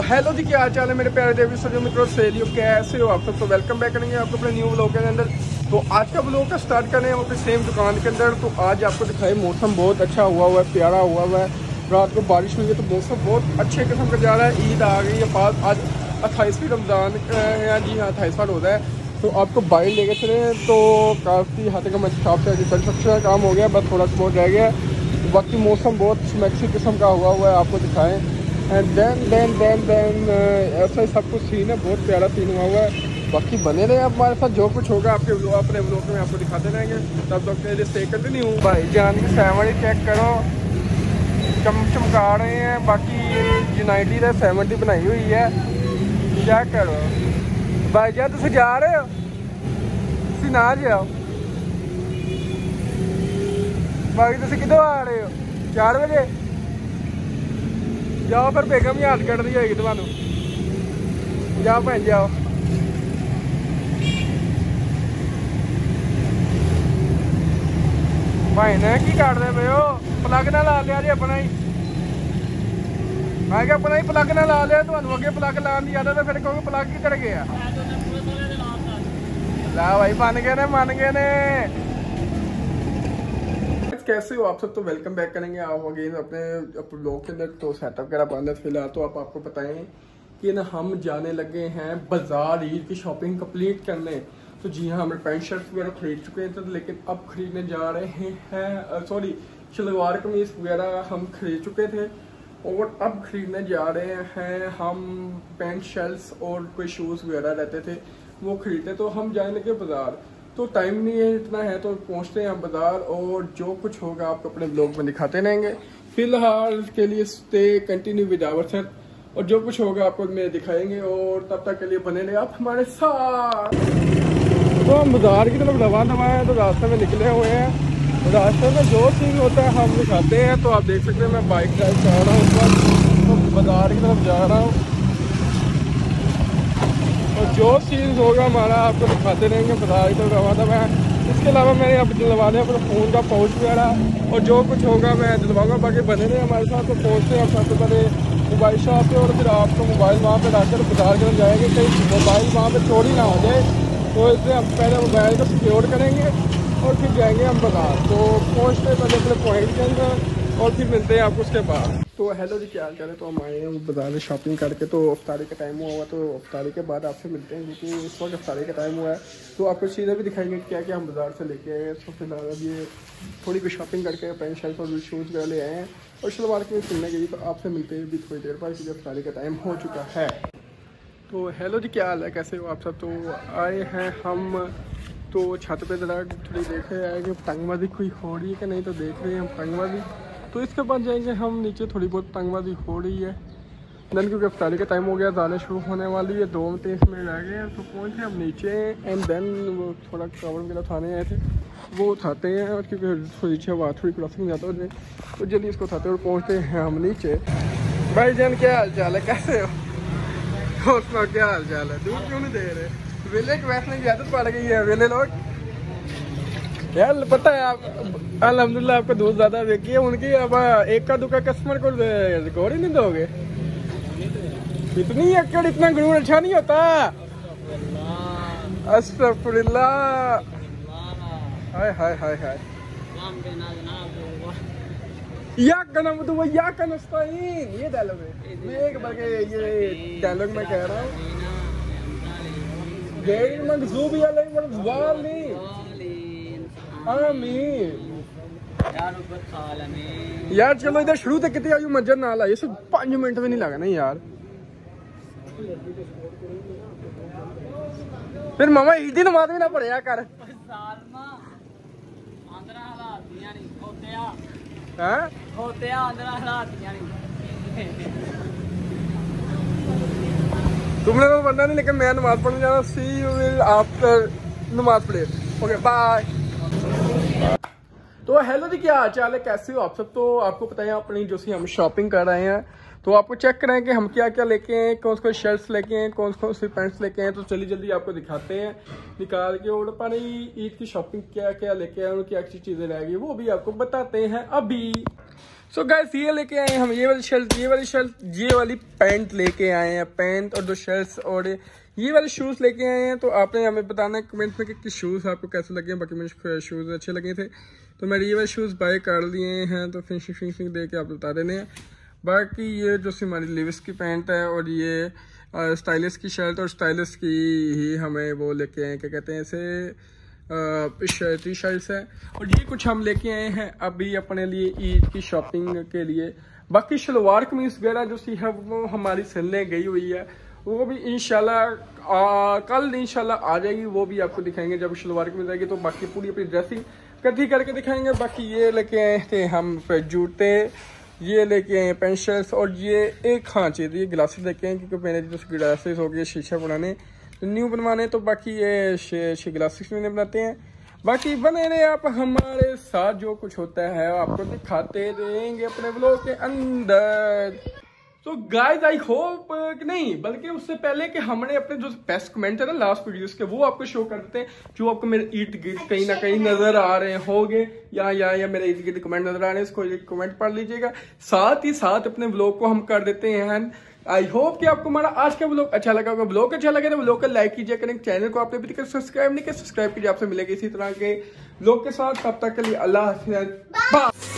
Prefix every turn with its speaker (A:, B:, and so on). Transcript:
A: Hello जी, क्या हाल चाल है मेरे प्यारे देवी सजो मित्रों, सहेलियों, कैसे हो आप सब। तो वेलकम बैक करेंगे आपको अपने न्यू ब्लॉग के अंदर। तो आज का ब्लॉग का स्टार्ट करें अपने सेम दुकान के अंदर। तो आज आपको दिखाए मौसम बहुत अच्छा हुआ है, प्यारा हुआ है। रात को बारिश हुई है तो मौसम बहुत अच्छे किस्म का जा रहा है। ईद आ गई है पास, आज 28वीं रमज़ान है जी हाँ, 28वां रोज़ा है। तो आपको बाइक लेके चले तो काफ़ी हद तक हिसाब से कंस्ट्रक्शन का काम हो गया, बस थोड़ा सा बहुत रह गया। बाकी मौसम बहुत मैक्सी किस्म का हुआ है, आपको दिखाएं। एंड देन ऐसा ही सब कुछ सीन है, बहुत प्यारा सीन हुआ है। बाकी बने रहे हमारे साथ, जो कुछ होगा आपके अपने ब्लॉग में आपको दिखाते रहेंगे। तब तक के लिए स्टे कंटिन्यू। भाई जान की सैमरी चेक करो, चमका रहे हैं। बाकी यूनाइटी ने 70 बनाई हुई है, चेक करो। भाई जान तुम जा रहे हो, तुम ना जाओ भाई, तुम कितों आ रहे हो? 4 बजे जाओ, फिर बेगम ही हाथ कट दी होगी तुम्हारा। जाओ भैन जाओ। भाई ने की करते पे हो? प्लग ना ला लिया जी अपना ही। मैं क्या अपना ही प्लग ना ला लिया, तुम्हें अगे प्लग लाने की आदत है, फिर कहोगे प्लग किधर गया। ला भाई मान गए ने। कैसे हो आप सब। तो वेलकम बैक करेंगे आप अगेन अपने ब्लॉग के अंदर। तो सेटअप वगैरह बंद है फिलहाल। तो आपको बताएं कि ना हम जाने लगे हैं बाजार ईद की शॉपिंग कंप्लीट करने। तो जी हाँ, हमने पैंट शर्ट वगैरह खरीद चुके थे, लेकिन अब खरीदने जा रहे हैं सॉरी शलवार कमीज वगैरह हम खरीद चुके थे और अब खरीदने जा रहे हैं हम पैंट शर्ट्स और कोई शूज़ वगैरह रहते थे वो खरीदते। तो हम जाने लगे बाजार। तो टाइम नहीं है इतना है, तो पहुंचते हैं हम बाजार और जो कुछ होगा आपको अपने ब्लॉग में दिखाते रहेंगे। फिलहाल के लिए stay continue with our set, और जो कुछ होगा आपको मैं दिखाएंगे। और तब तक के लिए बने रहे आप हमारे साथ। तो हम बाजार की तरफ रवाना हैं, तो रास्ते में निकले हुए हैं। रास्ते में जो चीज़ होता है हम दिखाते हैं। तो आप देख सकते हैं मैं बाइक ड्राइव कर रहा हूँ इस वक्त, तो बाजार की तरफ जा रहा हूँ और जो चीज़ होगा हमारा आपको दिखाते रहेंगे। बाजार की तरफ रवाना मैं। इसके अलावा मैंने अब दिलवाने अपने फ़ोन का पाउच वगैरह, और जो कुछ होगा मैं दिलवाऊंगा। बाकी बने रहे हमारे साथ। तो पहुँचते हैं सबसे पहले मोबाइल शॉप पे, और फिर आपको मोबाइल वहाँ पे रखकर बाजार की तरफ जाएंगे, कहीं मोबाइल वहाँ पे चोरी ना हो जाए। तो इसलिए हम पहले मोबाइल को सिक्योर करेंगे और फिर जाएंगे हम बाजार। तो पहुँचते पहले अपने पॉइंट के अंदर और फिर मिलते हैं आपको उसके बाद। तो हेलो जी, क्या हाल चाल है। तो हम आए हैं बाजार में शॉपिंग करके। तो अफ्तारी का टाइम हुआ, तो अफ्तारी के बाद आपसे मिलते हैं, क्योंकि इस वक्त अफ्तारी का टाइम हुआ है। तो आपको चीज़ें भी दिखाएंगे क्या क्या हम बाजार से लेके आए हैं। तो फिलहाल अब ये थोड़ी कुछ शॉपिंग करके पैंट शर्ट और शूज़ वगैरह ले आए हैं और शलवार के लिए सिलने के लिए। तो आपसे मिलते हैं भी थोड़ी देर बाद, क्योंकि अफ्तारी का टाइम हो चुका है। तो हेलो जी, क्या हाल है, कैसे हो आप सब। तो आए हैं हम तो छत पे ज़रा थोड़ी देख रहे हैं कि पतंगबाजी कोई हो रही है कि नहीं। तो देख रहे हैं हम पतंगबाजी। तो इसके बाद जाएंगे हम नीचे, थोड़ी बहुत पतंगबाजी हो रही है देन, क्योंकि अफ्तारी का टाइम हो गया, दाने शुरू होने वाली है, 2-3 मिनट रह गए हैं। तो पहुँचे हम नीचे एंड देन वो थोड़ा कवर वगैरह उठाने आए थे वो उठाते हैं, और क्योंकि थोड़ी नीचे हवा थोड़ी क्रॉसिंग जाता है तो जल्दी इसको उठाते हैं और पहुँचते हैं हम नीचे। भाई जान क्या हाल चाल है, कैसे हो। उसमें क्या हाल चाल है, दूर क्यों नहीं दे रहे। वेले की बैठने की आदत पड़ गई है, वेले लोग यार। पता है आप अल्हम्दुलिल्लाह आपका दोस्त ज़्यादा देखिए उनकी, अब एक का दुका कस्टमर को रिकॉर्ड ही नहीं दोगे। इतनी अक्कड़, इतना गुरूर अच्छा नहीं होता। अस्तगफुरुल्लाह, हाय हाय हाय हाय। या कनम तो या कनस्ताइन, ये डायलॉग है। मैं एक बार के ये डायलॉग मैं कह रहा हूँ। गैर मगज़ूबी अलैहिम वलद्दालिन, आमीन। यार चलो इधर शुरू तक कितनी आयु मजर ना ला, ये सिर्फ 5 मिनट में नहीं लगा ना यार। फिर मामा ईदी नमाज भी ना पढ़िया कर। तुमने तो पढ़ना नहीं, लेकिन मैं नमाज पढ़ने जाना। सी यू विल आफ्टर नमाज पढ़े। Okay bye. तो हेलो जी, क्या हाल चाल है, कैसे हो आप सब। तो आपको पता है अपनी जो सी हम शॉपिंग कर रहे हैं, तो आपको चेक करें कि हम क्या क्या लेके हैं, कौन कौन शर्ट्स लेके हैं, कौन कौन सी पैंट्स लेके हैं। तो चलिए जल्दी आपको दिखाते हैं निकाल के, और अपनी ईद की शॉपिंग क्या क्या लेके आए और क्या अच्छी चीज़ें रह गई वो भी आपको बताते हैं अभी। सो गाइस ये लेके आए हैं हम ये वाली शर्ट, ये वाली पैंट लेके आए हैं, पैंट और 2 शर्ट्स और ये वाले शूज़ लेके आए हैं। तो आपने हमें बताना है कमेंट में कि शूज़ आपको कैसे लगे हैं। बाकी मुझे शूज़ अच्छे लगे थे तो मैंने ये वाले शूज़ बाय कर लिए हैं, तो फिनिशिंग दे के आप बता देने हैं। बाकी ये जो हमारी लिविस की पैंट है और ये स्टाइलिश की शर्ट और स्टाइलिश की ही हमें वो लेके आए हैं, क्या कहते हैं इसे, टी शर्ट्स है। और ये कुछ हम लेके आए हैं अभी अपने लिए ईद की शॉपिंग के लिए। बाकी शलवार कमीज वगैरह जो सी है वो हमारी सिलने गई हुई है, वो भी इंशाल्लाह कल इंशाल्लाह आ जाएगी, वो भी आपको दिखाएंगे जब शलवार कमीज आएगी। तो बाकी पूरी अपनी ड्रेसिंग इकट्ठी करके दिखाएंगे। बाकी ये लेके आए थे हम जूते, ये लेके आए पेंट शर्ट्स और ये एक ये ग्लासेस लेके आए क्योंकि मेरे जो ग्लासेस हो गए शीशा बनाने तो न्यू बनवाने, तो बाकी ये ग्लासेस मैंने बनाते हैं। बाकी बने रहे आप हमारे साथ, जो कुछ होता है आपको दिखाते रहेंगे अपने व्लॉग के अंदर। तो गाइस आई होप कि नहीं बल्कि उससे पहले कि हमने अपने जो बेस्ट कमेंट है ना लास्ट वीडियोस के वो आपको शो कर देते हैं, जो आपको मेरे ईद गिफ्ट कहीं ना कहीं नजर आ रहे होंगे या मेरे ईद गिफ्ट कमेंट नजर आ रहे हैं, इसको कमेंट पढ़ लीजिएगा। साथ ही साथ अपने व्लॉग को हम कर देते हैं। आई होप कि आपको हमारा आज का व्लॉग अच्छा लगा होगा। व्लॉग अच्छा लगे तो व्लॉग को लाइक कीजिए करें, चैनल को आपने अभी तक सब्सक्राइब नहीं किया सब्सक्राइब कीजिए। आपसे मिलेगी इसी तरह के व्लॉग के साथ, तब तक के लिए अल्लाह हाफिज़।